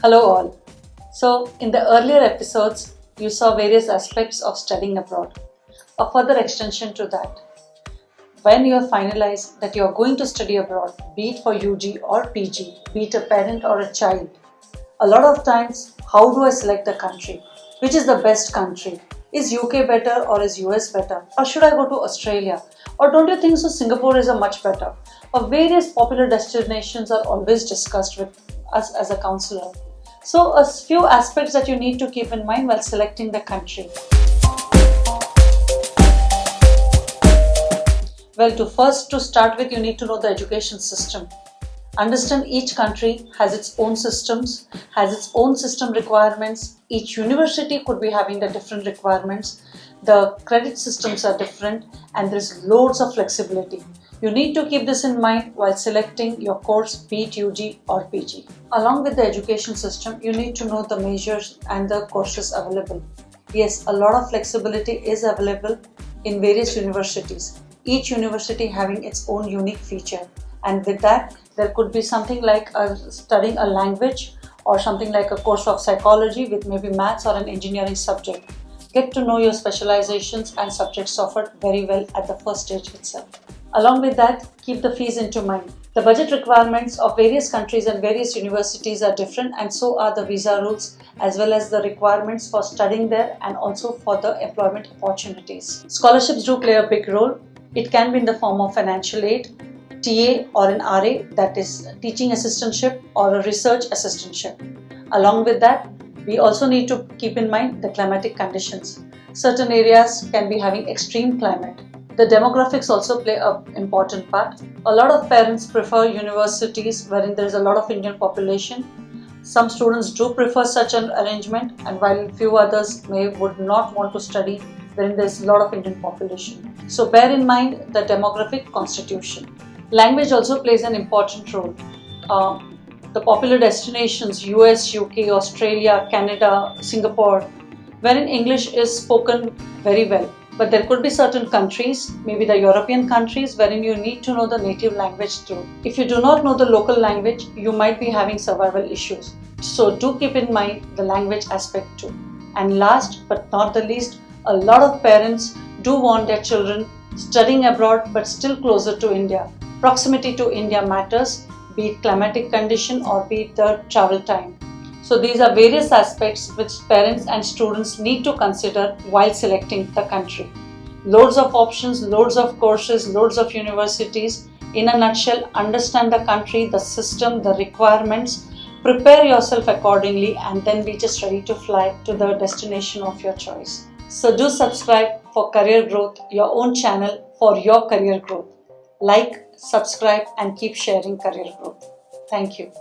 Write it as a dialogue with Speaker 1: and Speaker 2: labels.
Speaker 1: Hello all. So in the earlier episodes, you saw various aspects of studying abroad. A further extension to that, when you have finalized that you are going to study abroad, be it for UG or PG, be it a parent or a child, a lot of times, how do I select the country? Which is the best country? Is UK better or is US better? Or should I go to Australia? Or don't you think so? Singapore is a much better. Or various popular destinations are always discussed with us as a counselor. So a few aspects that you need to keep in mind while selecting the country. Well, to start with, you need to know the education system. Understand each country has its own systems, has its own system requirements. Each university could be having the different requirements. The credit systems are different and there's loads of flexibility. You need to keep this in mind while selecting your course, be it UG or PG. Along with the education system, you need to know the majors and the courses available. Yes, a lot of flexibility is available in various universities, each university having its own unique feature. And with that, there could be something like studying a language or something like a course of psychology with maybe maths or an engineering subject. Get to know your specializations and subjects offered very well at the first stage itself. Along with that, keep the fees into mind. The budget requirements of various countries and various universities are different, and so are the visa rules as well as the requirements for studying there and also for the employment opportunities. Scholarships do play a big role. It can be in the form of financial aid, TA or an RA, that is teaching assistantship or a research assistantship. Along with that, we also need to keep in mind the climatic conditions. Certain areas can be having extreme climate. The demographics also play an important part. A lot of parents prefer universities wherein there is a lot of Indian population. Some students do prefer such an arrangement, and while few others would not want to study wherein there is a lot of Indian population. So bear in mind the demographic constitution. Language also plays an important role. The popular destinations US, UK, Australia, Canada, Singapore, wherein English is spoken very well. But there could be certain countries, maybe the European countries, wherein you need to know the native language too. If you do not know the local language, you might be having survival issues. So do keep in mind the language aspect too. And last but not the least, a lot of parents do want their children studying abroad but still closer to India. Proximity to India matters, be it climatic condition or be it the travel time. So these are various aspects which parents and students need to consider while selecting the country. Loads of options, loads of courses, loads of universities. In a nutshell, understand the country, the system, the requirements, prepare yourself accordingly, and then be just ready to fly to the destination of your choice. So do subscribe for Career Growth, your own channel for your career growth. Like, subscribe, and keep sharing Career Growth. Thank you.